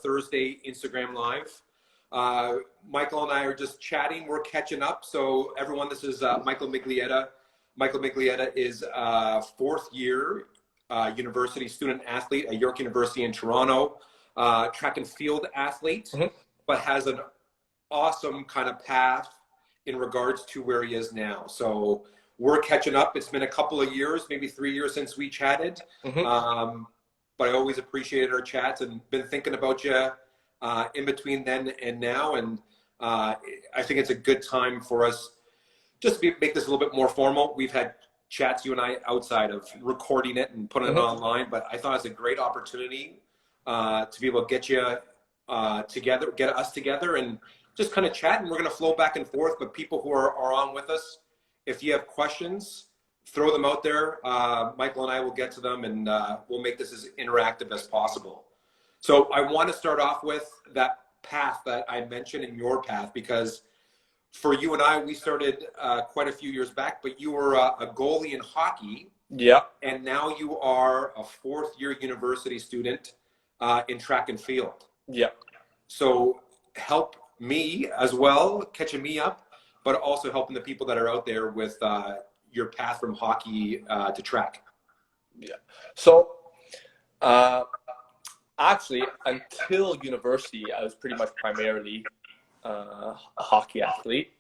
Thursday Instagram Live. Michael and I are just chatting. We're catching up. So everyone, this is Michael Miglietta. Michael Miglietta is a fourth year university student athlete at York University in Toronto, track and field athlete, but has an awesome kind of path in regards to where he is now. So we're catching up. It's been a couple of years, maybe 3 years since we chatted. But I always appreciated our chats and been thinking about you in between then and now. And I think it's a good time for us just to make this a little bit more formal. We've had chats, you and I, outside of recording it and putting it online, but I thought it's a great opportunity to be able to get you together, get us together and just kind of chat. And we're going to flow back and forth, but people who are on with us, if you have questions, throw them out there. Michael and I will get to them, and we'll make this as interactive as possible. So I want to start off with that path that I mentioned in your path, because for you and I, we started quite a few years back, but you were a goalie in hockey. Yeah. And now you are a fourth year university student in track and field. Yeah. So help me as well, catching me up, but also helping the people that are out there with your path from hockey to track. Yeah. So actually, until university, I was pretty much primarily a hockey athlete.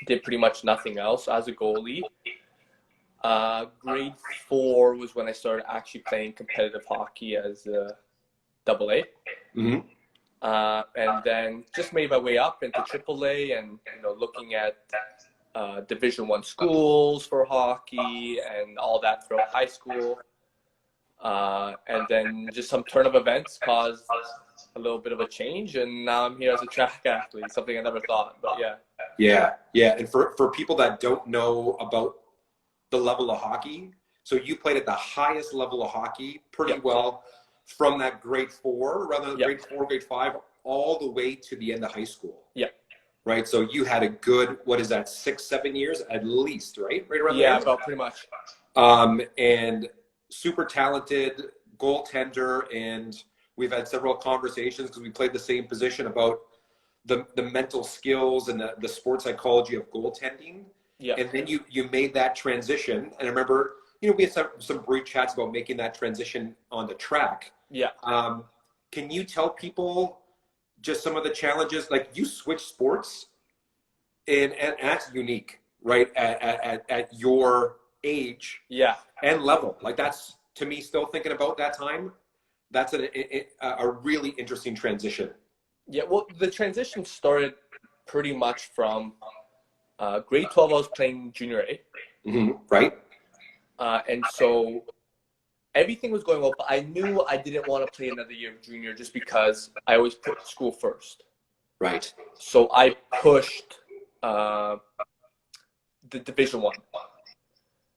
Did pretty much nothing else as a goalie. Grade 4 was when I started actually playing competitive hockey as a AA. And then just made my way up into AAA, and looking at Division I schools for hockey and all that throughout high school. And then just some turn of events caused a little bit of a change, and now I'm here as a track athlete, something I never thought, but yeah. And for people that don't know about the level of hockey, so you played at the highest level of hockey pretty well from that grade 4, rather than grade 4, grade 5, all the way to the end of high school. Yeah. Right. So you had a good, 6-7 years at least, right? Right around there? Yeah, about pretty much. And super talented goaltender, and we've had several conversations because we played the same position about the mental skills and the sports psychology of goaltending. Yeah. And then you made that transition. And I remember, we had some brief chats about making that transition on the track. Yeah. Can you tell people just some of the challenges? Like, you switched sports, and that's unique, right? At your age and level. Like, that's, to me, still thinking about that time, that's a really interesting transition. Yeah, well, the transition started pretty much from grade 12. I was playing junior A. Right. And so everything was going well, but I knew I didn't want to play another year of junior just because I always put school first. Right. So I pushed the Division I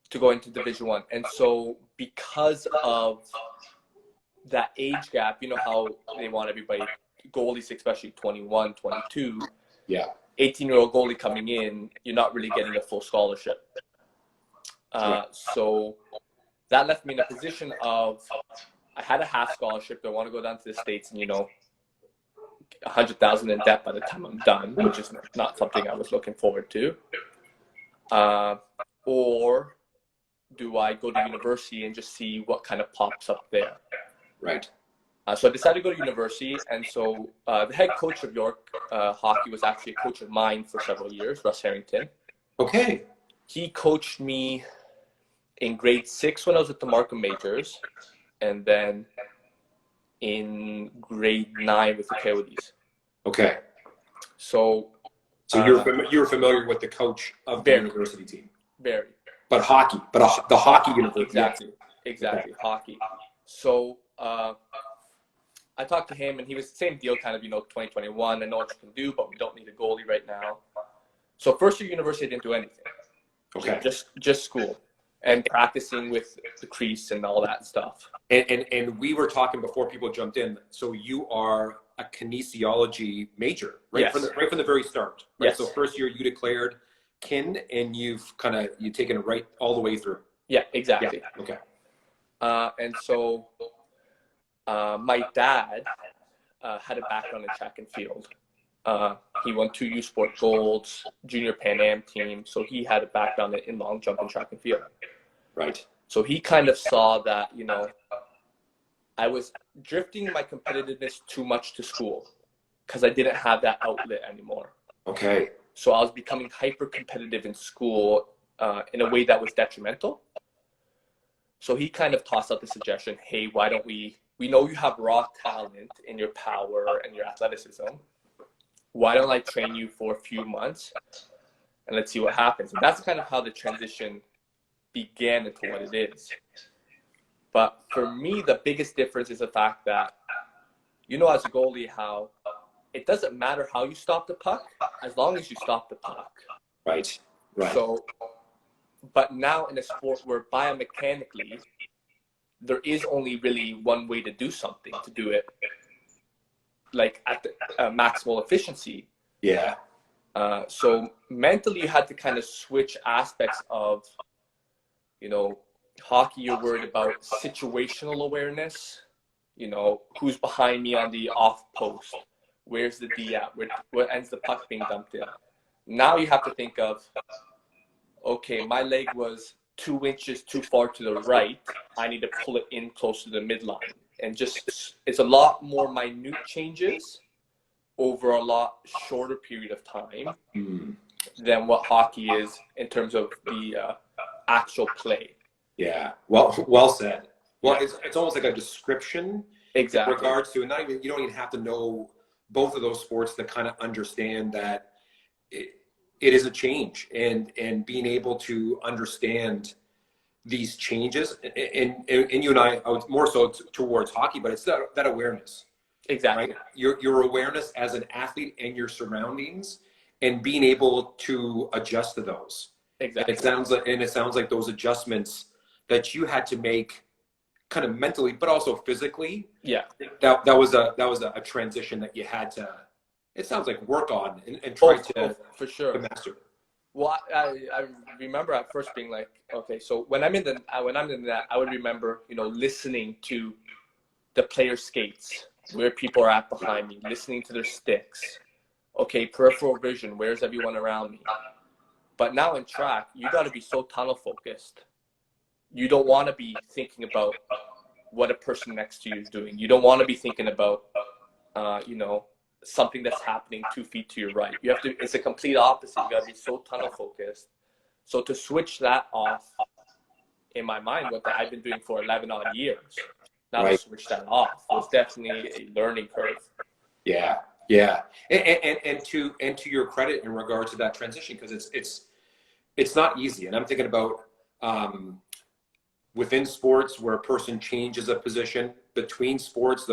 to go into Division I. And so because of that age gap, how they want everybody, goalies especially 21, 22, 18-year-old goalie coming in, you're not really getting a full scholarship. So that left me in a position of, I had a half scholarship. I want to go down to the States and, $100,000 in debt by the time I'm done, which is not something I was looking forward to. Or do I go to university and just see what kind of pops up there? Right. So I decided to go to university. And so the head coach of York hockey was actually a coach of mine for several years, Russ Harrington. Okay. He coached me in grade 6 when I was at the Markham Majors, and then in grade 9 with the Coyotes. Okay. So you were familiar with the coach of the university team. Very. But hockey, the hockey university. Exactly, hockey. So I talked to him, and he was the same deal, kind of, 2021. I know what you can do, but we don't need a goalie right now. So first year university, I didn't do anything. Okay. Just school and practicing with the crease and all that stuff. And we were talking before people jumped in. So you are a kinesiology major, right? Yes. Right from the very start. Right? Yes. So first year you declared kin, and you've taken it right all the way through. Yeah, exactly. Yeah. Okay. And so my dad had a background in track and field. He won 2 U Sport golds, junior Pan Am team. So he had a background in long jump and track and field. Right. So he kind of saw that, I was drifting my competitiveness too much to school because I didn't have that outlet anymore. Okay. So I was becoming hyper competitive in school in a way that was detrimental. So he kind of tossed out the suggestion, hey, why don't we know you have raw talent in your power and your athleticism. Why don't I train you for a few months and let's see what happens? And that's kind of how the transition began into what it is. But for me, the biggest difference is the fact that, as a goalie, how it doesn't matter how you stop the puck as long as you stop the puck. Right. Right. So, but now in a sport where biomechanically, there is only really one way to do something, to do it like at the maximal efficiency. Yeah. So mentally, you had to kind of switch aspects of, hockey, you're worried about situational awareness, who's behind me on the off post, where's the D at, where ends the puck being dumped in. Now you have to think of, okay, my leg was 2 inches too far to the right, I need to pull it in close to the midline. And just, it's a lot more minute changes over a lot shorter period of time than what hockey is in terms of the actual play. Yeah. Well said. Well, it's almost like a description. Exactly. In regards to, and you don't even have to know both of those sports to kind of understand that it is a change, and being able to understand these changes, and you and I was more so towards hockey, but it's that awareness. Exactly. Right? Your awareness as an athlete and your surroundings, and being able to adjust to those. Exactly. And it sounds like those adjustments that you had to make, kind of mentally, but also physically. Yeah. That was a transition that you had to. It sounds like work on and try to for sure to master. Well, I remember at first being like, okay, so when I'm in that, I would remember, listening to the player skates, where people are at behind me, listening to their sticks. Okay, peripheral vision, where's everyone around me? But now in track, you got to be so tunnel focused. You don't want to be thinking about what a person next to you is doing. You don't want to be thinking about, something that's happening 2 feet to your right. You have to, it's a complete opposite. You got to be so tunnel focused. So to switch that off in my mind, what I've been doing for 11 odd years, now to switch that off was definitely a learning curve. Yeah. Yeah. And to your credit in regards to that transition, because it's not easy. And I'm thinking about, within sports where a person changes a position between sports,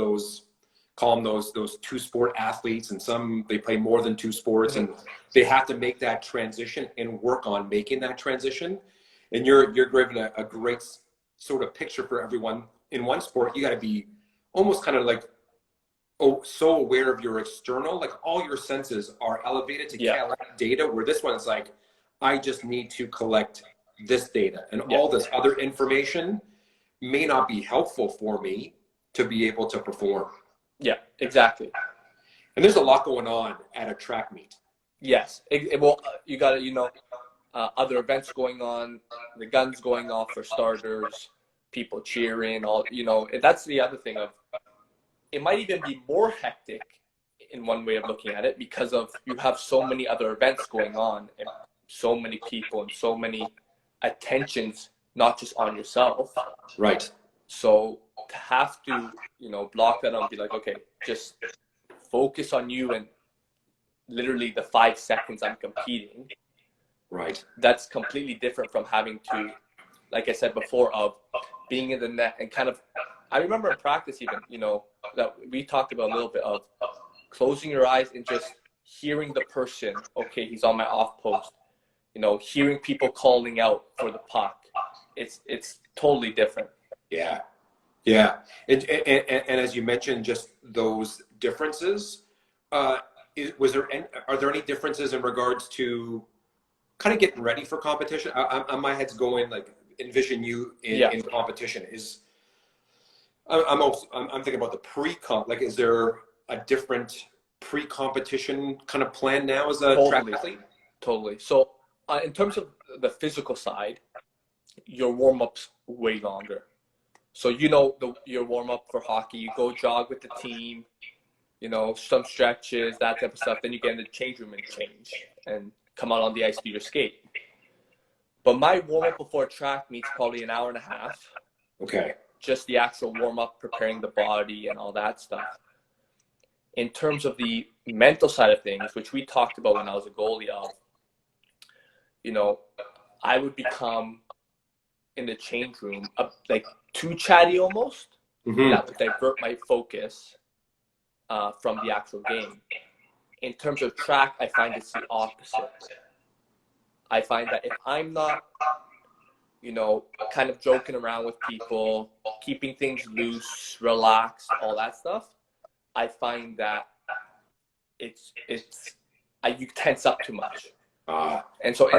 call them those 2-sport athletes, and some, they play more than 2 sports, and they have to make that transition and work on making that transition. And you're giving a great sort of picture for everyone. In one sport, you got to be almost kind of like, so aware of your external, like all your senses are elevated to collect data, where this one is like, I just need to collect this data, and all this other information may not be helpful for me to be able to perform. Yeah, exactly. And there's a lot going on at a track meet. Yes. Well, you got to, other events going on, the guns going off for starters, people cheering, and that's the other thing of, it might even be more hectic in one way of looking at it, because of, you have so many other events going on, and so many people, and so many attentions, not just on yourself. Right. So to have to, block that out and be like, okay, just focus on you and literally the 5 seconds I'm competing. Right. That's completely different from having to, like I said before, of being in the net and kind of, I remember in practice even, that we talked about a little bit of closing your eyes and just hearing the person, okay, he's on my off post, hearing people calling out for the puck. It's totally different. Yeah. Yeah. And as you mentioned, just those differences, are there any differences in regards to kind of getting ready for competition? My head's going like, envision you in competition. I'm thinking about the pre-comp. Like, is there a different pre-competition kind of plan now as a track athlete? Totally. So in terms of the physical side, your warm-up's way longer. So your warm-up for hockey, you go jog with the team, some stretches, that type of stuff. Then you get in the change room and change and come out on the ice, do your skate. But my warm-up before track meets probably an hour and a half. Okay. Just the actual warm-up, preparing the body and all that stuff. In terms of the mental side of things, which we talked about when I was a goalie of, I would become in the change room like too chatty almost. Mm-hmm. That would divert my focus from the actual game. In terms of track, I find it's the opposite. I find that if I'm not, kind of joking around with people, keeping things loose, relaxed, all that stuff, I find that you tense up too much. And so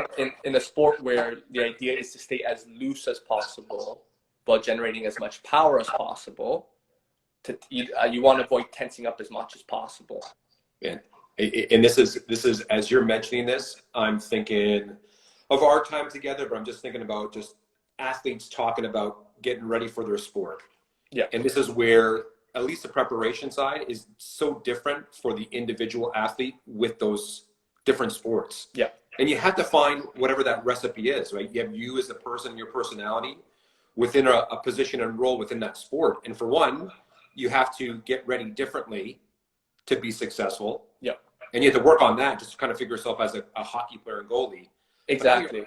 in a sport where the idea is to stay as loose as possible while generating as much power as possible, you want to avoid tensing up as much as possible. Yeah. And this is as you're mentioning this, I'm thinking of our time together, but I'm just thinking about just athletes talking about getting ready for their sport. Yeah. And this is where at least the preparation side is so different for the individual athlete with those different sports. Yeah. And you have to find whatever that recipe is, right? You have you as the person, your personality within a position and role within that sport. And for one, you have to get ready differently to be successful. Yeah. And you have to work on that just to kind of figure yourself as a hockey player and goalie. Exactly.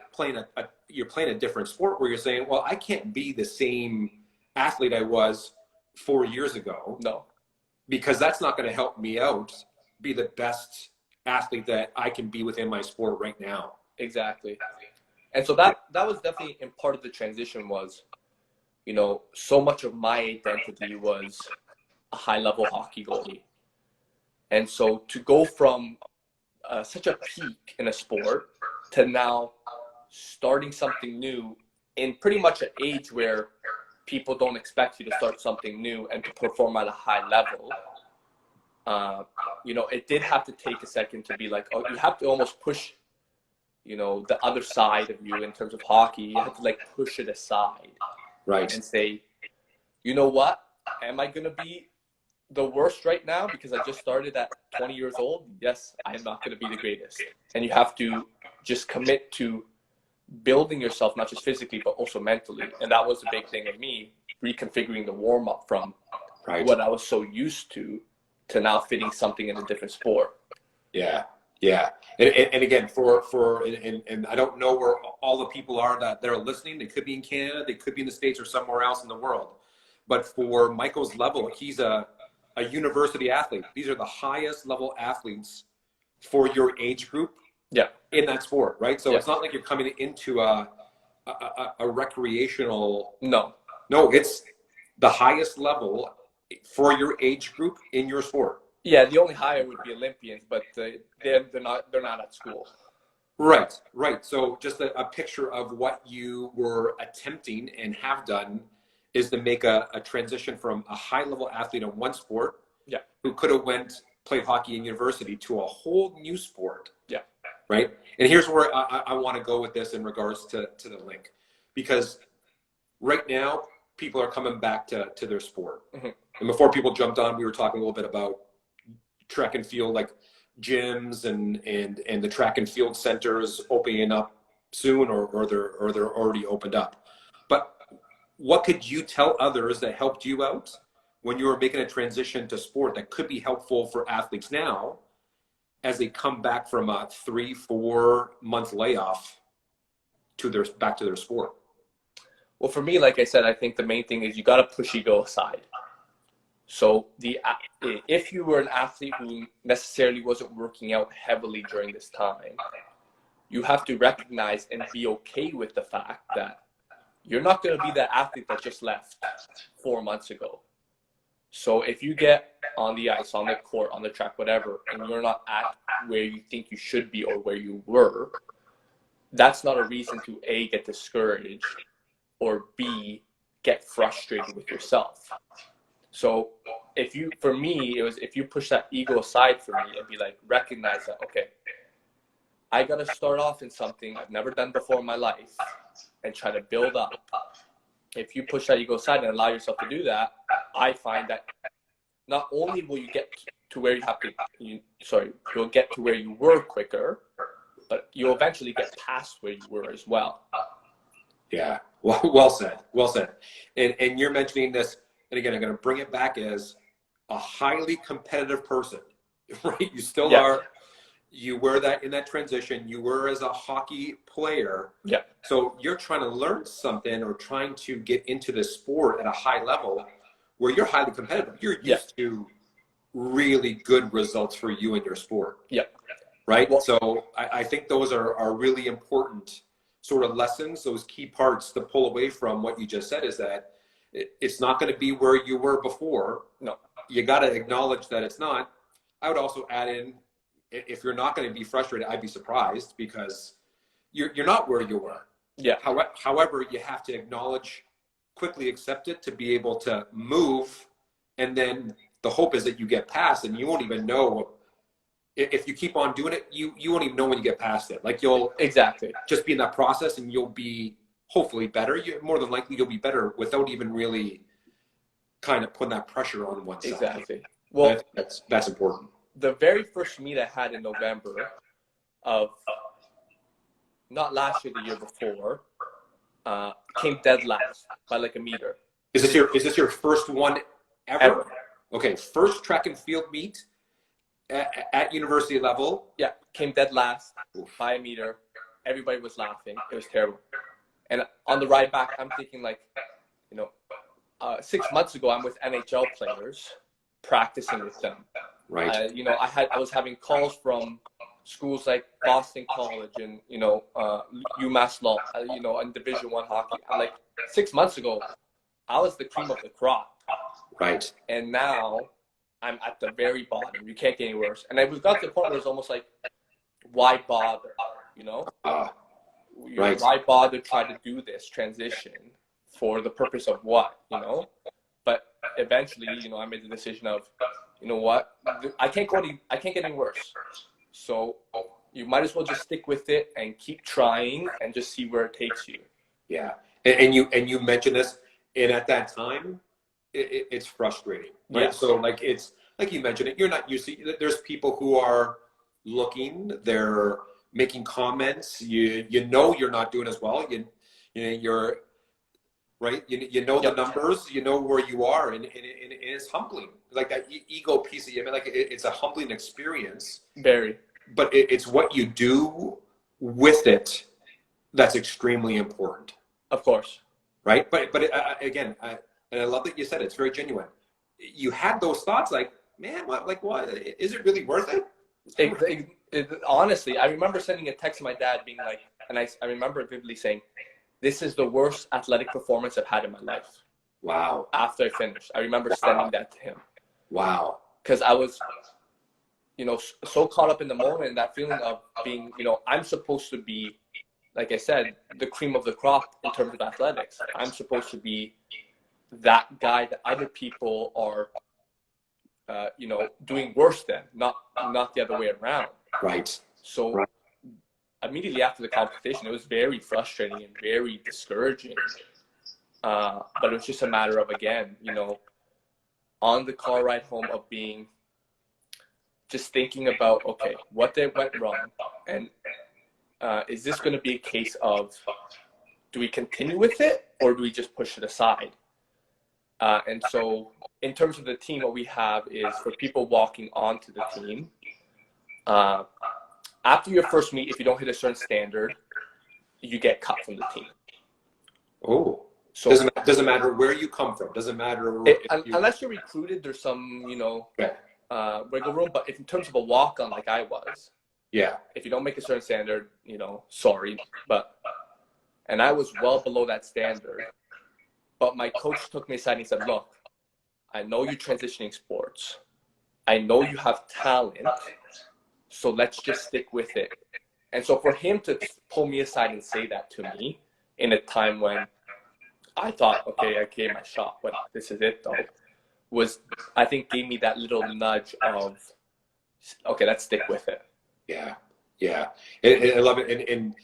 You're playing a different sport where you're saying, well, I can't be the same athlete I was 4 years ago. No. Because that's not going to help me out be the best athlete that I can be within my sport right now. Exactly. And so that was definitely in part of the transition was, so much of my identity was a high-level hockey goalie. And so to go from such a peak in a sport to now starting something new in pretty much an age where people don't expect you to start something new and to perform at a high level, it did have to take a second to be like, oh, you have to almost push, the other side of you in terms of hockey. You have to push it aside. Right. And say, you know what? Am I going to be the worst right now because I just started at 20 years old? Yes, I am not going to be the greatest. And you have to just commit to building yourself, not just physically, but also mentally. And that was the big thing of me, reconfiguring the warm-up from what I was so used to now fitting something in a different sport. Yeah. Yeah. And again, and I don't know where all the people are that are listening. They could be in Canada, they could be in the States or somewhere else in the world. But for Michael's level, he's a university athlete. These are the highest level athletes for your age group in that sport, right? So it's not like you're coming into a recreational. No, it's the highest level for your age group in your sport. Yeah, the only higher would be Olympians, but they're not at school. Right. So just a picture of what you were attempting and have done is to make a transition from a high-level athlete in one sport who could have played hockey in university to a whole new sport. Yeah. Right? And here's where I want to go with this in regards to the link. Because right now, people are coming back to their sport. Mm-hmm. And before people jumped on, we were talking a little bit about track and field, like gyms and the track and field centers opening up soon or they're already opened up. But what could you tell others that helped you out when you were making a transition to sport that could be helpful for athletes now as they come back from a 3-4 month layoff back to their sport? Well, for me, like I said, I think the main thing is you got to push ego aside. So if you were an athlete who necessarily wasn't working out heavily during this time, you have to recognize and be okay with the fact that you're not going to be that athlete that just left 4 months ago. So if you get on the ice, on the court, on the track, whatever, and you're not at where you think you should be or where you were, that's not a reason to A, get discouraged, or B, get frustrated with yourself. So for me, it was if you push that ego aside for me and be like, recognize that, okay, I got to start off in something I've never done before in my life and try to build up. If you push that ego aside and allow yourself to do that, I find that not only will you get to where you'll get to where you were quicker, but you'll eventually get past where you were as well. Yeah, well said, well said. And you're mentioning this, and again, I'm going to bring it back as a highly competitive person, right? You still are. You were that in that transition. You were as a hockey player. Yeah. So you're trying to learn something or trying to get into the sport at a high level where you're highly competitive. You're used to really good results for you in your sport. Yeah. Right. Well, so I think those are really important sort of lessons, those key parts to pull away from what you just said is that it's not going to be where you were before. No. You got to acknowledge that it's not. I would also add in, if you're not going to be frustrated, I'd be surprised because you're not where you were. Yeah. However, you have to acknowledge, quickly accept it to be able to move. And then the hope is that you get past and you won't even know. If you keep on doing it, you won't even know when you get past it. Like you'll just be in that process and you'll be hopefully better. More than likely you'll be better without even really kind of putting that pressure on oneself. Exactly. Well, that's important. The very first meet I had in November of not last year, the year before, came dead last by like a meter. Is this your first one ever? Okay, first track and field meet at university level. Yeah, came dead last by a meter. Everybody was laughing. It was terrible. And on the ride back, I'm thinking like, 6 months ago, I'm with NHL players, practicing with them. Right. I was having calls from schools like Boston College and UMass Law, in Division I hockey. I'm like 6 months ago, I was the cream of the crop. Right. And now I'm at the very bottom. You can't get any worse. And we've got to the point where it's almost like, why bother? Right. Why bother try to do this transition for the purpose of what? But eventually, I made the decision of, you know what? I can't get any worse. So you might as well just stick with it and keep trying and just see where it takes you. Yeah. And you mentioned this, and at that time, it's frustrating, right? Yeah. So like it's like you mentioned it. You're not used to. There's people who are looking. They're making comments. You're not doing as well. You're right. You know the numbers. You know where you are, and it's humbling. Like that ego piece of you. I mean, like it's a humbling experience. Very. But it's what you do with it that's extremely important. Of course. Right. But again, and I love that you said it. It's very genuine. You had those thoughts like, man, what? Is it really worth it? Honestly, I remember sending a text to my dad being like, and I remember vividly saying, this is the worst athletic performance I've had in my life. Wow. After I finished. I remember sending that to him. Wow. Because I was, so caught up in the moment, that feeling of being, I'm supposed to be, like I said, the cream of the crop in terms of athletics. I'm supposed to be that guy that other people are, doing worse than, not the other way around. Right. So immediately after the competition, it was very frustrating and very discouraging. But it was just a matter of, again, on the car ride home of being, just thinking about, okay, what went wrong? And is this going to be a case of, do we continue with it or do we just push it aside? And so in terms of the team, what we have is for people walking onto the team, after your first meet, if you don't hit a certain standard, you get cut from the team. Oh, so doesn't matter where you come from. Doesn't matter. Unless you're recruited, there's some, wiggle room. But if in terms of a walk-on like I was, if you don't make a certain standard, sorry. And I was well below that standard. But my coach took me aside and he said, look, I know you're transitioning sports. I know you have talent. So let's just stick with it. And so for him to pull me aside and say that to me in a time when I thought, okay, I gave my shot, but this is it though, was, I think, gave me that little nudge of, okay, let's stick with it. Yeah, yeah, and I love it. And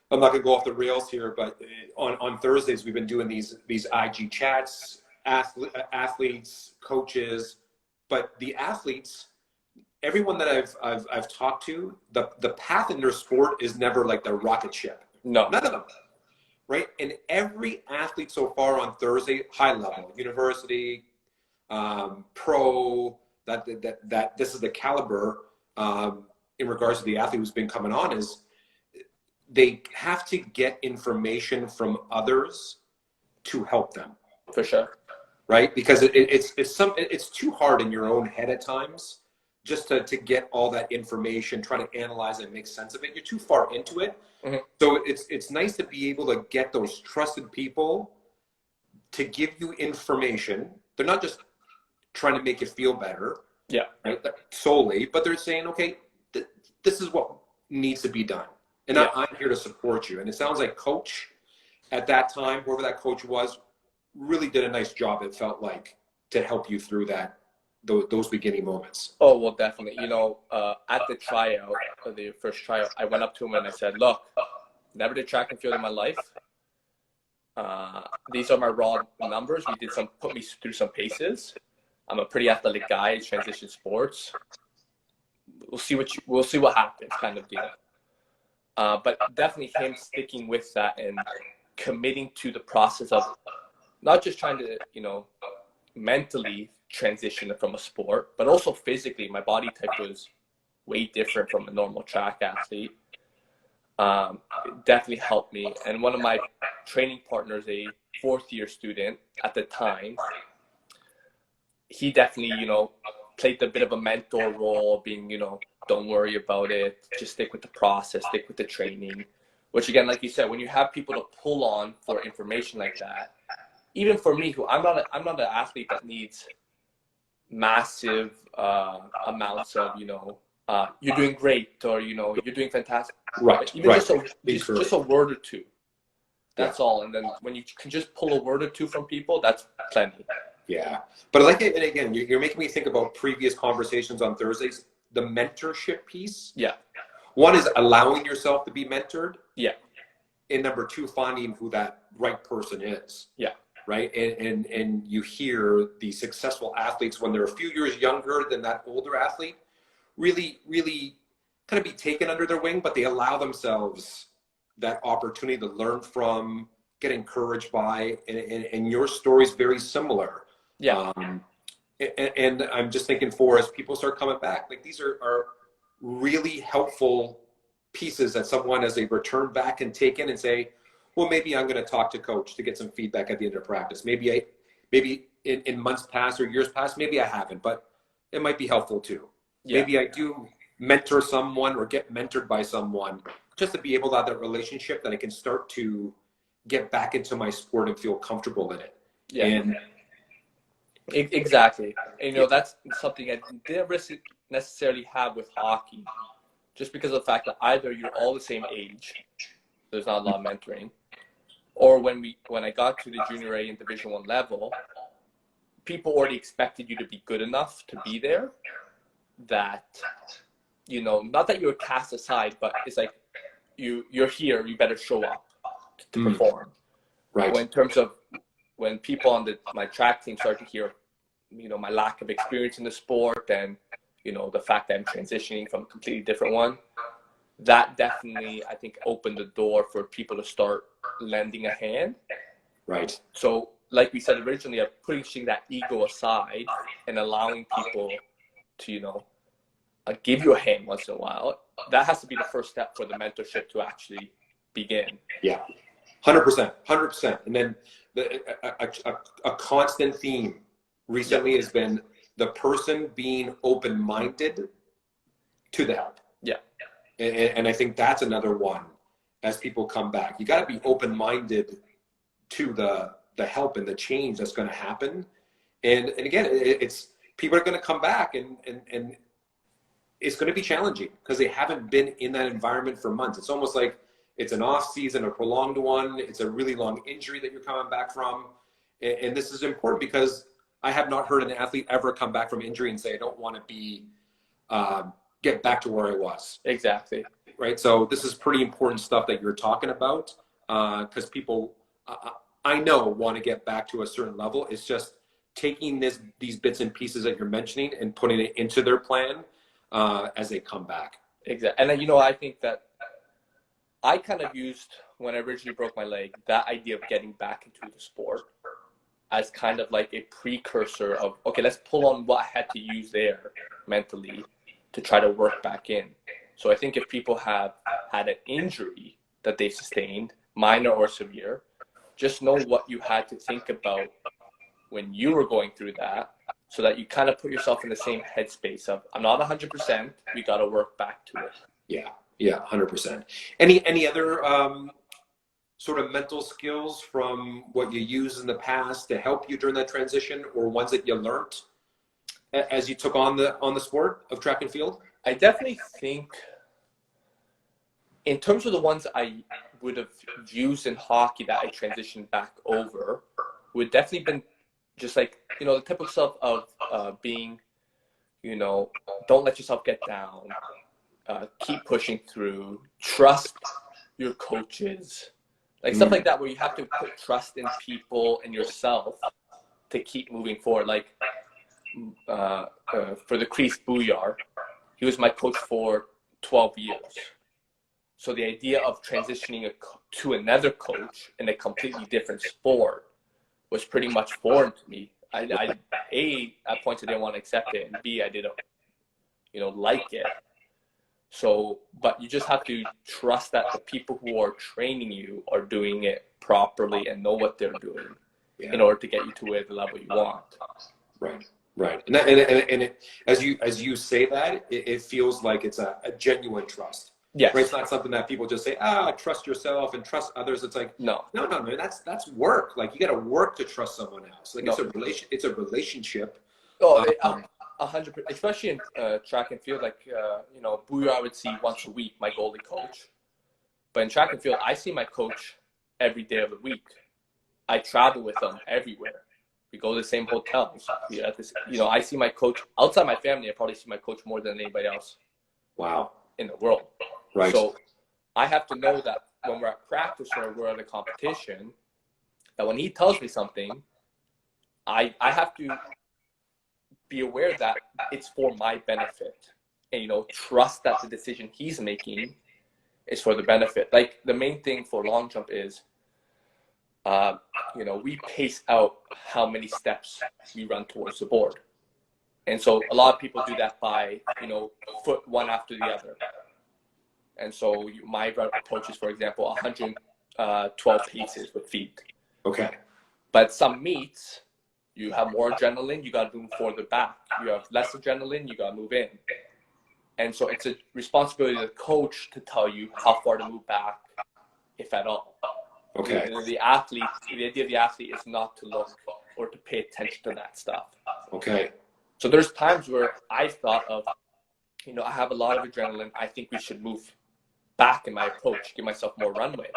I'm not gonna go off the rails here, but on Thursdays we've been doing these IG chats, athletes, coaches, but the athletes, everyone that I've talked to, the path in their sport is never like the rocket ship. No. None of them. Right? And every athlete so far on Thursday, high level, university, pro, that this is the caliber in regards to the athlete who's been coming on, is they have to get information from others to help them. For sure. Right? Because it's too hard in your own head at times just to get all that information, try to analyze and make sense of it. You're too far into it. Mm-hmm. So it's nice to be able to get those trusted people to give you information. They're not just trying to make you feel better, right, solely, but they're saying, okay, this is what needs to be done. And I'm here to support you. And it sounds like coach at that time, whoever that coach was, really did a nice job, it felt like, to help you through those beginning moments. Oh, well, definitely. You know, at the tryout, the first tryout, I went up to him and I said, look, never did track and field in my life. These are my raw numbers. Put me through some paces. I'm a pretty athletic guy. I transition sports. We'll see what happens, kind of deal. But definitely him sticking with that and committing to the process of not just trying to, mentally transition from a sport, but also physically. My body type was way different from a normal track athlete. It definitely helped me. And one of my training partners, a fourth-year student at the time, he definitely, played a bit of a mentor role, being, don't worry about it, just stick with the process, stick with the training. Which again, like you said, when you have people to pull on for information like that, even for me, who I'm not an athlete that needs massive amounts of, you're doing great, or you're doing fantastic. Right. Even right. just a word or two. That's all. And then when you can just pull a word or two from people, that's plenty. Yeah. But I like it. And again, you're making me think about previous conversations on Thursdays, the mentorship piece. Yeah. One is allowing yourself to be mentored. Yeah. And number two, finding who that right person is. Yeah. Right. And you hear the successful athletes, when they're a few years younger than that older athlete, really, really kind of be taken under their wing, but they allow themselves that opportunity to learn from, get encouraged by, and your story is very similar. Yeah. And I'm just thinking, as people start coming back, like, these are really helpful pieces that someone, as they return back, can take in and say, well, maybe I'm going to talk to coach to get some feedback at the end of practice. Maybe in months past or years past, maybe I haven't, but it might be helpful too. Yeah. Maybe I do mentor someone or get mentored by someone, just to be able to have that relationship that I can start to get back into my sport and feel comfortable in it. Yeah. And exactly. And, that's something I didn't necessarily have with hockey, just because of the fact that either you're all the same age, there's not a lot of mentoring, or when I got to the junior A and Division I level, people already expected you to be good enough to be there, that, not that you're cast aside, but it's like, you're here, you better show up to perform. Right. In terms of when people on my track team start to hear, my lack of experience in the sport, and, the fact that I'm transitioning from a completely different one, that definitely, I think, opened the door for people to start lending a hand. Right. So, like we said originally, pushing that ego aside and allowing people to, give you a hand once in a while, that has to be the first step for the mentorship to actually begin. Yeah, 100%. And then a constant theme recently has been the person being open-minded to the help. Yeah. And I think that's another one, as people come back. You got to be open-minded to the help and the change that's going to happen. And again, it's people are going to come back, and it's going to be challenging because they haven't been in that environment for months. It's almost like it's an off season, a prolonged one. It's a really long injury that you're coming back from. And this is important because I have not heard an athlete ever come back from injury and say, I don't want to be, get back to where I was. Exactly. Right. So this is pretty important stuff that you're talking about, because people, I know, want to get back to a certain level. It's just taking these bits and pieces that you're mentioning and putting it into their plan as they come back. Exactly. And then, you know, I think that I kind of used, when I originally broke my leg, that idea of getting back into the sport as kind of like a precursor of, okay, let's pull on what I had to use there mentally to try to work back in. So I think if people have had an injury that they've sustained, minor or severe, just know what you had to think about when you were going through that, so that you kind of put yourself in the same headspace of, I'm not 100%, we got to work back to it. Yeah, 100%. Any other sort of mental skills from what you used in the past to help you during that transition, or ones that you learned as you took on the sport of track and field? I definitely think, in terms of the ones I would have used in hockey that I transitioned back over, would definitely been just like, you know, the typical stuff of being, you know, don't let yourself get down, keep pushing through, trust your coaches, like stuff like that, where you have to put trust in people and yourself to keep moving forward. Like for the Crease Bouillard, he was my coach for 12 years. So the idea of transitioning to another coach in a completely different sport was pretty much foreign to me. A, at points I didn't want to accept it, and B, I didn't, you know, like it. So, but you just have to trust that the people who are training you are doing it properly and know what they're doing in order to get you to where the level you want. Right. And it, as you say that, it feels like it's a genuine trust. Yes. Right? It's not something that people just say, trust yourself and trust others. It's like, no, man, that's work. Like, you got to work to trust someone else. Like, it's a relationship. Oh, 100%, especially in track and field. Like, you know, Bouillard I would see once a week, my goalie coach. But in track and field, I see my coach every day of the week. I travel with them everywhere. We go to the same hotels. We at this, you know, I see my coach outside my family. I probably see my coach more than anybody else. Wow. In the world. Right. So I have to know that when we're at practice or we're at a competition, that when he tells me something, I have to be aware that it's for my benefit, and, you know, trust that the decision he's making is for the benefit. Like, the main thing for long jump is, you know, we pace out how many steps we run towards the board. And so a lot of people do that by, you know, foot one after the other. And so my approach is, for example, 112 paces with feet. Okay. But some meets, you have more adrenaline, you got to move further back. You have less adrenaline, you got to move in. And so it's a responsibility of the coach to tell you how far to move back, if at all. Okay. The idea of the athlete is not to look or to pay attention to that stuff. Okay. So there's times where I've thought of, you know, I have a lot of adrenaline. I think we should move back in my approach, give myself more runway.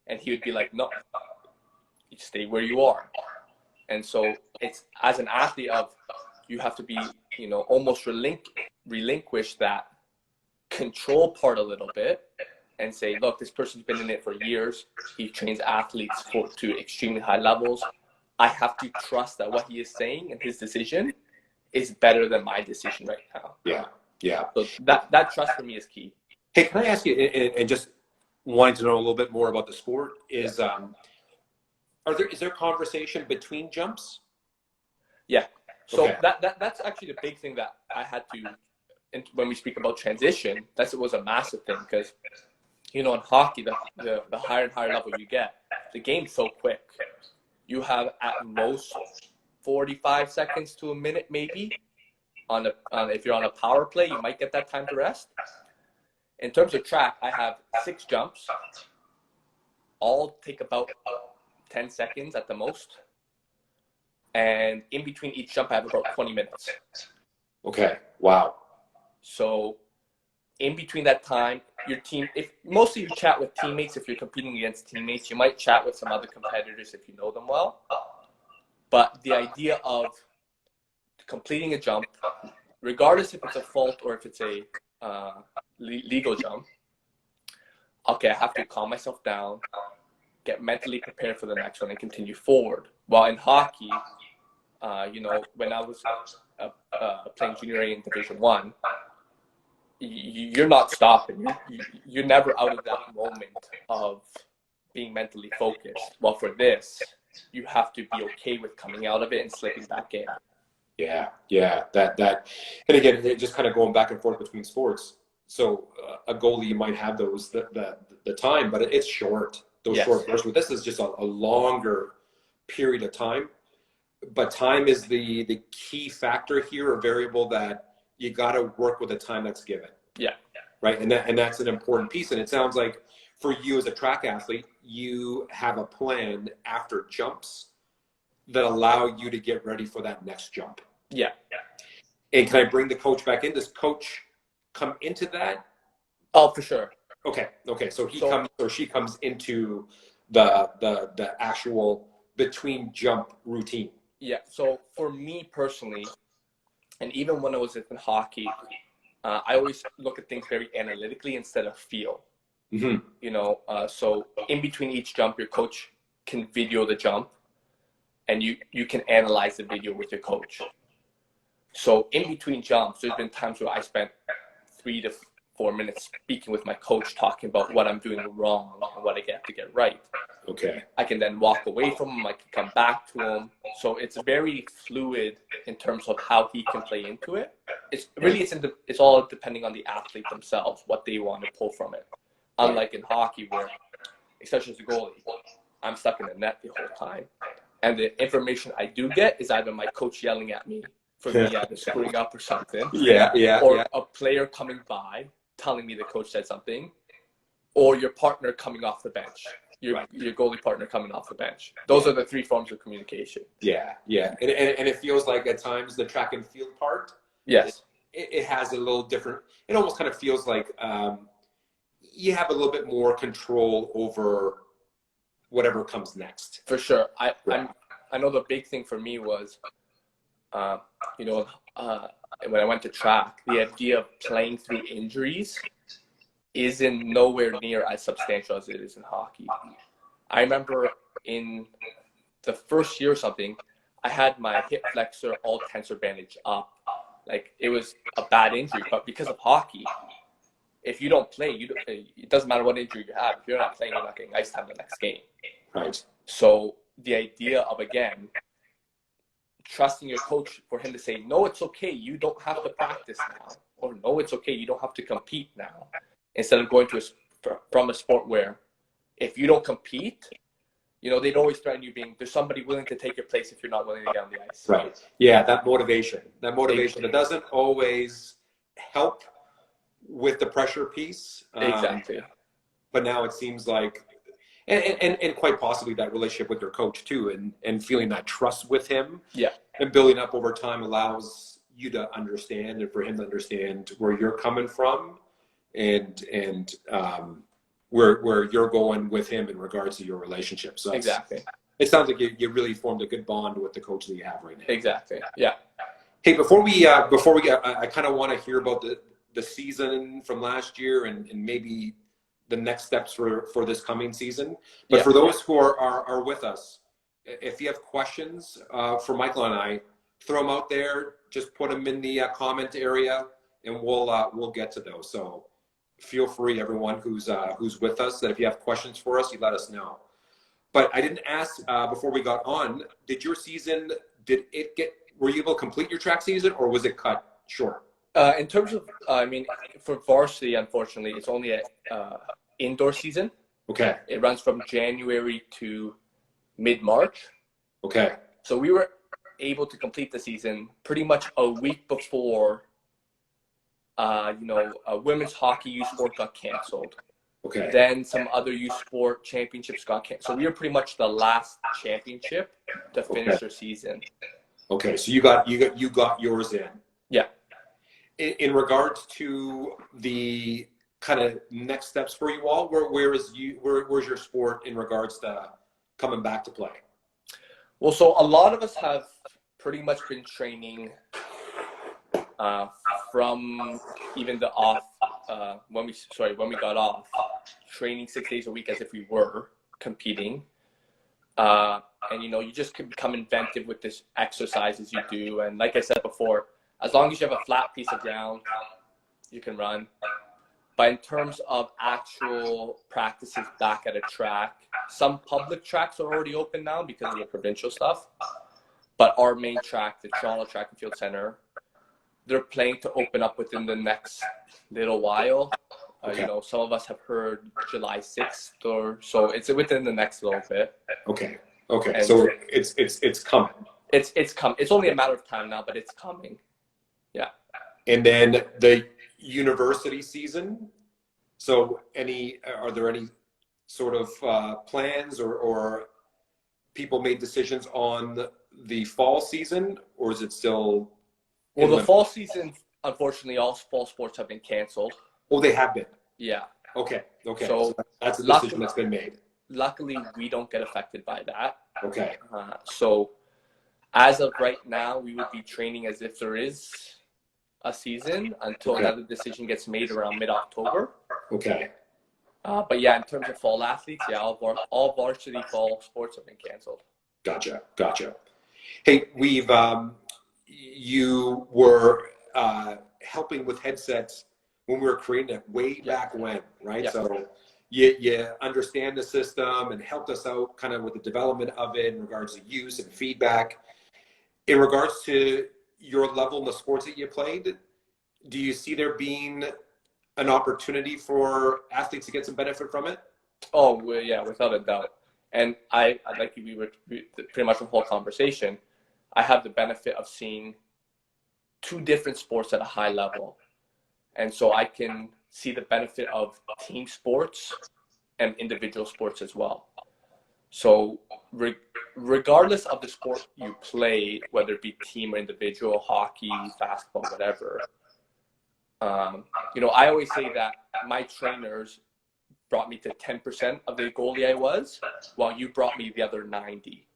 And he would be like, no, you stay where you are. And so it's, as an athlete, of, you have to be, you know, almost relinquish that control part a little bit and say, look, this person's been in it for years. He trains athletes to extremely high levels. I have to trust that what he is saying and his decision is better than my decision right now. Yeah. So that trust for me is key. Hey, can I ask you, and just wanting to know a little bit more about the sport, is there conversation between jumps? Yeah. So okay. that's actually the big thing that I had to, and when we speak about transition, it was a massive thing, because, you know, in hockey, the higher and higher level you get, the game's so quick. You have at most 45 seconds to a minute, maybe, if you're on a power play, you might get that time to rest. In terms of track, I have 6 jumps. All take about 10 seconds at the most. And in between each jump, I have about 20 minutes. Okay. Wow. So in between that time, your team, if mostly you chat with teammates, if you're competing against teammates, you might chat with some other competitors if you know them well. But the idea of completing a jump, regardless if it's a fault or if it's a legal jump. Okay, I have to calm myself down, get mentally prepared for the next one, and continue forward. While in hockey, when I was playing junior A in Division One, you're not stopping. You're never out of that moment of being mentally focused. Well, for this, you have to be okay with coming out of it and slipping back in. Yeah. That, and again, just kind of going back and forth between sports. So a goalie might have the time, but it's short. Those short bursts. But this is just a longer period of time. But time is the key factor here, or variable that you got to work with the time that's given. Yeah. Right. And that's an important piece. And it sounds like for you as a track athlete, you have a plan after jumps that allow you to get ready for that next jump. Yeah. And can I bring the coach back in? Does coach come into that? Oh, for sure. Okay. So comes or she comes into the actual between jump routine. Yeah. So for me personally, and even when I was in hockey, I always look at things very analytically instead of feel. Mm-hmm. So in between each jump, your coach can video the jump, and you can analyze the video with your coach. So in between jumps, there's been times where I spent 3 to 4 minutes speaking with my coach, talking about what I'm doing wrong and what I have to get right. Okay. I can then walk away from him. I can come back to him. So it's very fluid in terms of how he can play into it. It's all depending on the athlete themselves, what they want to pull from it. Unlike in hockey, where, especially as a goalie, I'm stuck in the net the whole time. And the information I do get is either my coach yelling at me for me either screwing up or something. Or a player coming by telling me the coach said something, or your partner coming off the bench. Your goalie partner coming off the bench. Those are the 3 forms of communication. Yeah. And it feels like at times the track and field part, yes, it has a little different. It almost kind of feels like you have a little bit more control over whatever comes next. For sure. I know the big thing for me was, when I went to track, the idea of playing through injuries isn't nowhere near as substantial as it is in hockey. I remember in the first year or something, I had my hip flexor all tensor bandage up. Like, it was a bad injury, but because of hockey, if you don't play, it doesn't matter what injury you have. If you're not playing, you're not getting ice time the next game. Right. So the idea of, again, trusting your coach for him to say, no, it's okay, you don't have to practice now. Or no, it's okay, you don't have to compete now. Instead of going from a sport where if you don't compete, they'd always threaten you there's somebody willing to take your place if you're not willing to get on the ice. Right. Yeah, that motivation that doesn't always help with the pressure piece. Exactly. But now it seems like, and quite possibly that relationship with your coach too, and feeling that trust with him. Yeah. And building up over time allows you to understand, and for him to understand where you're coming from, and where you're going with him in regards to your relationship. So exactly. It sounds like you really formed a good bond with the coach that you have right now. Exactly. Yeah. Hey, before we get, I kind of want to hear about the season from last year and maybe the next steps for this coming season. But for those who are with us, if you have questions for Michael and I, throw them out there. Just put them in the comment area, and we'll get to those. So feel free, everyone who's with us, that if you have questions for us, you let us know. But I didn't ask before we got on. Were you able to complete your track season, or was it cut short? In terms of, for varsity, unfortunately, it's only an indoor season. Okay. It runs from January to mid-March. Okay. So we were able to complete the season pretty much a week before, women's hockey youth sport got canceled. Okay. Then some other youth sport championships got canceled. So we were pretty much the last championship to finish their season. Okay. So you got yours in. Yeah. In regards to the kind of next steps for you all, where's your sport in regards to coming back to play? Well, so a lot of us have pretty much been training from even the off when we got off, training 6 days a week as if we were competing. And you just can become inventive with this exercises you do. And like I said before, as long as you have a flat piece of ground, you can run. But in terms of actual practices back at a track, some public tracks are already open now because of the provincial stuff. But our main track, the Toronto Track and Field Center, they're planning to open up within the next little while. Okay. Some of us have heard July 6th or so. It's within the next little bit. Okay. Okay. And so it's coming. It's coming. It's only a matter of time now, but it's coming. Yeah. And then the university season. So are there any sort of plans or people made decisions on the fall season, or is it still? Well, the fall season, unfortunately, all fall sports have been canceled. Oh, they have been. Yeah. Okay. So that's a decision that's been made. Luckily, we don't get affected by that. Okay. So as of right now, we would be training as if there is a season until another decision gets made around mid-October. Okay. But yeah, in terms of fall athletes, yeah, all varsity fall sports have been canceled. Gotcha. Hey, you were helping with headsets when we were creating it way back when, right? Yeah. So you understand the system and helped us out kind of with the development of it in regards to use and feedback. In regards to your level in the sports that you played, do you see there being an opportunity for athletes to get some benefit from it? Oh, well, yeah, without a doubt. And I like we were pretty much the whole conversation. I have the benefit of seeing two different sports at a high level. And so I can see the benefit of team sports and individual sports as well. So regardless of the sport you play, whether it be team or individual, hockey, basketball, whatever, I always say that my trainers brought me to 10% of the goalie I was, while you brought me the other 90.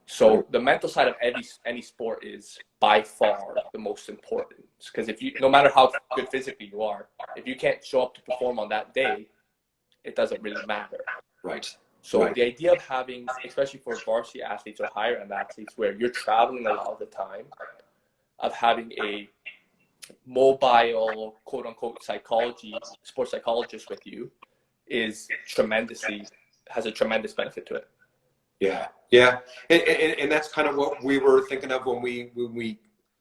So the mental side of any sport is by far the most important. Because no matter how good physically you are, if you can't show up to perform on that day, it doesn't really matter. Right. So the idea of having, especially for varsity athletes or higher end athletes, where you're traveling a lot of the time, of having a mobile, quote unquote, sports psychologist with you has a tremendous benefit to it. Yeah. And that's kind of what we were thinking of when we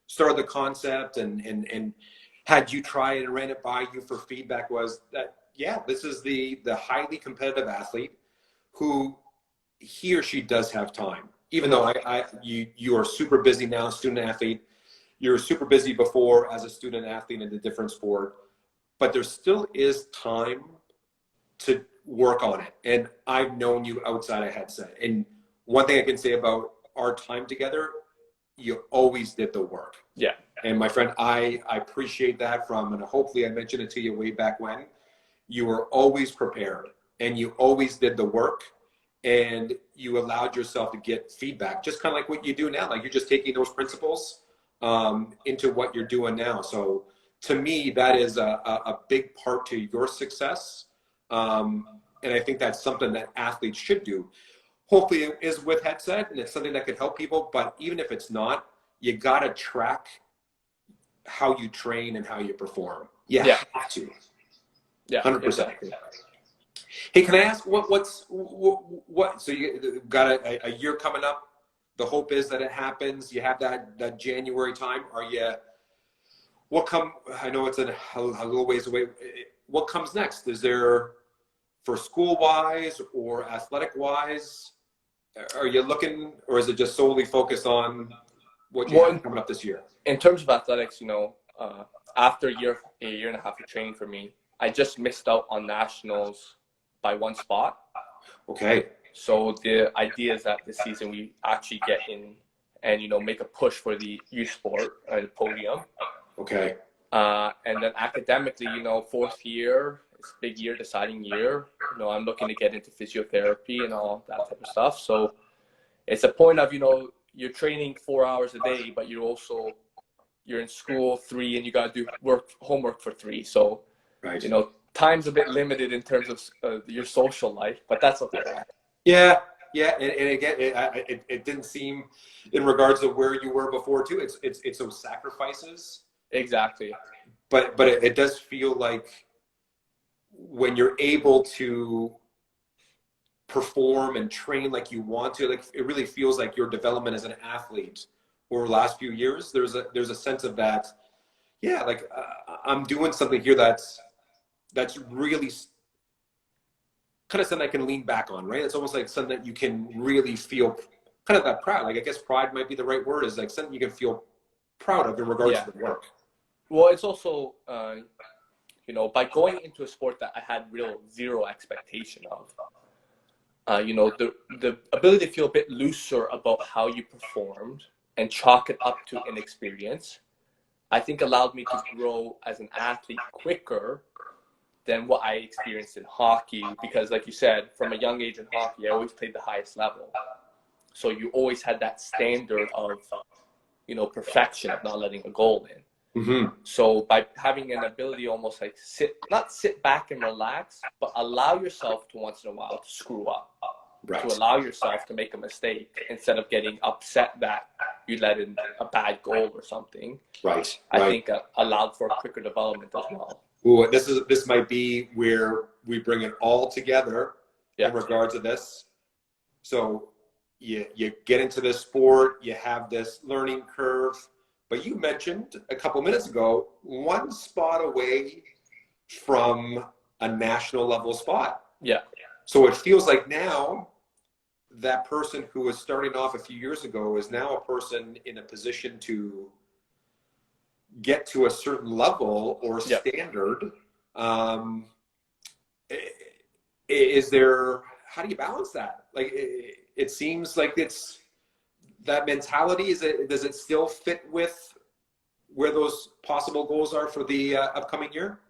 started the concept and had you try it and ran it by you for feedback, was that, yeah, this is the highly competitive athlete who he or she does have time. Even though you are super busy now, student athlete, you're super busy before as a student athlete in a different sport, but there still is time to work on it. And I've known you outside of headset. And one thing I can say about our time together, you always did the work. Yeah. And my friend, I appreciate that and hopefully I mentioned it to you way back when. You were always prepared and you always did the work and you allowed yourself to get feedback, just kind of like what you do now. Like you're just taking those principles into what you're doing now. So to me, that is a big part to your success. And I think that's something that athletes should do. Hopefully it is with headset and it's something that could help people, but even if it's not, you got to track how you train and how you perform. You have to. Yeah, 100%. Exactly. Hey, can I ask what so you got a year coming up. The hope is that it happens. You have that January time. I know it's a little ways away. What comes next? Is there, for school-wise or athletic-wise, are you looking, or is it just solely focused on what you have coming up this year? In terms of athletics, after a year and a half of training for me, I just missed out on nationals by one spot. Okay. So the idea is that this season we actually get in and, make a push for the youth sport and the podium. Okay. And then academically, fourth year, it's a big year, deciding year. I'm looking to get into physiotherapy and all that type of stuff. So it's a point of, you're training 4 hours a day, but you're in school 3 and you got to do homework for 3. So, Right. you know, time's a bit limited in terms of your social life, but that's okay. Yeah. Yeah. And again, it didn't seem in regards to where you were before too. It's those sacrifices. Exactly. But it does feel like when you're able to perform and train like you want to, like it really feels like your development as an athlete over the last few years. There's a sense of that. Yeah, like I'm doing something here that's really kind of something I can lean back on, right? It's almost like something that you can really feel kind of that proud. Like I guess pride might be the right word. Is like something you can feel proud of in regards to the work. Well, it's also you know, by going into a sport that I had zero expectation of, you know, the ability to feel a bit looser about how you performed and chalk it up to inexperience, I think allowed me to grow as an athlete quicker than what I experienced in hockey. Because like you said, from a young age in hockey, I always played the highest level. So you always had that standard of, you know, perfection of not letting a goal in. Mm-hmm. So by having an ability almost like not sit back and relax, but allow yourself to once in a while to screw up, Right. to allow yourself to make a mistake instead of getting upset that you let in a bad goal or something. Right. I think allowed for a quicker development as well. Ooh, this might be where we bring it all together in regards to this. So you get into this sport, you have this learning curve, but you mentioned a couple minutes ago, one spot away from a national level spot. Yeah. So it feels like now that person who was starting off a few years ago is now a person in a position to get to a certain level or standard. Is there, how do you balance that? Like, it seems like it's that mentality. Does it still fit with where those possible goals are for the upcoming year?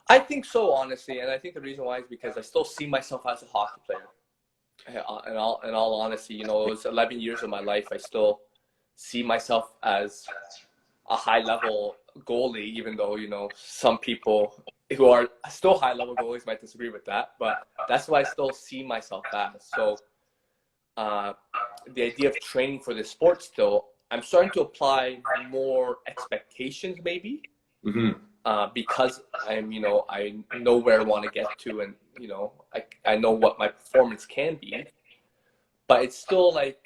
I think so, honestly. And I think the reason why is because I still see myself as a hockey player. In all honesty, you know, it was 11 years of my life. I still see myself as a high level goalie, even though, you know, some people who are still high level goalies might disagree with that, but that's what I still see myself as. So the idea of training for this sport still, I'm starting to apply more expectations maybe, because I'm, you know, I know where I want to get to, and, you know, I know what my performance can be, but it's still like,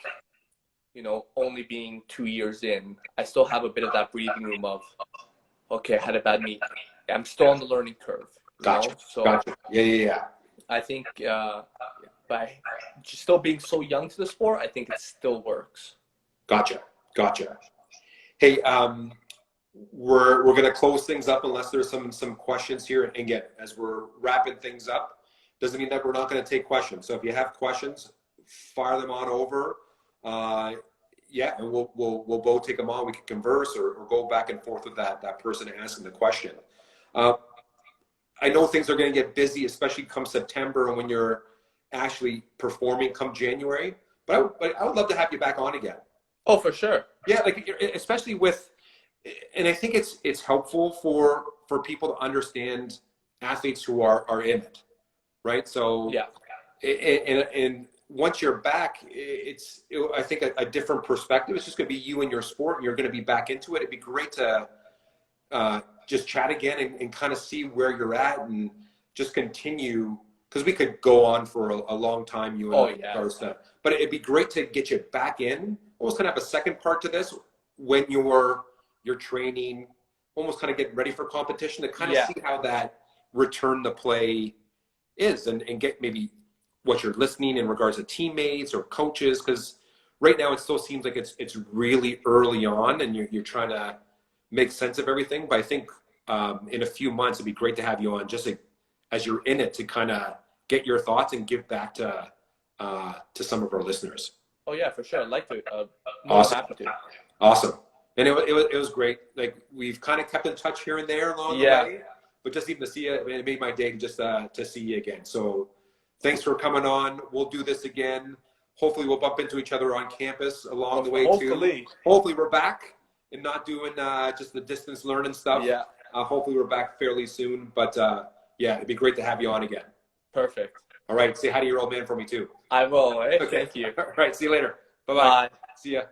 you know, only being 2 years in, I still have a bit of that breathing room of, okay, I had a bad meet. I'm still on the learning curve. Gotcha. So Gotcha. Yeah. I think by just still being so young to the sport, I think it still works. Gotcha. Hey, we're going to close things up unless there's some questions here. And again, as we're wrapping things up, doesn't mean that we're not going to take questions. So if you have questions, fire them on over. And we'll both take them on. We can converse or go back and forth with that person asking the question. I know things are going to get busy, especially come September and when you're actually performing come January. But I would love to have you back on again. Oh, for sure. Yeah, like especially with, and I think it's helpful for people to understand athletes who are in it, right? So and once you're back, I think a different perspective. It's just going to be you and your sport, and you're going to be back into it. It'd be great to just chat again and kind of see where you're at and just continue, because we could go on for a long time, you and I. But it'd be great to get you back in, almost kind of have a second part to this when you're training, almost kind of getting ready for competition, to kind of see how that return to play is, and get maybe what you're listening in regards to teammates or coaches, because right now it still seems like it's really early on and you're trying to make sense of everything. But I think in a few months it'd be great to have you on, just as you're in it, to kind of get your thoughts and give back to some of our listeners. Oh yeah, for sure. I'd like to. Awesome. Happy to. Awesome. And it was great. Like, we've kind of kept in touch here and there along the way, but just even to see you, it made my day just to see you again. So thanks for coming on. We'll do this again. Hopefully we'll bump into each other on campus along the way Hopefully. too. Hopefully we're back and not doing just the distance learning stuff. Yeah. Hopefully we're back fairly soon. But yeah, it'd be great to have you on again. Perfect. All right. Say hi to your old man for me too. I will. Hey, Okay. thank you. All right. See you later. Bye-bye. Bye. See ya.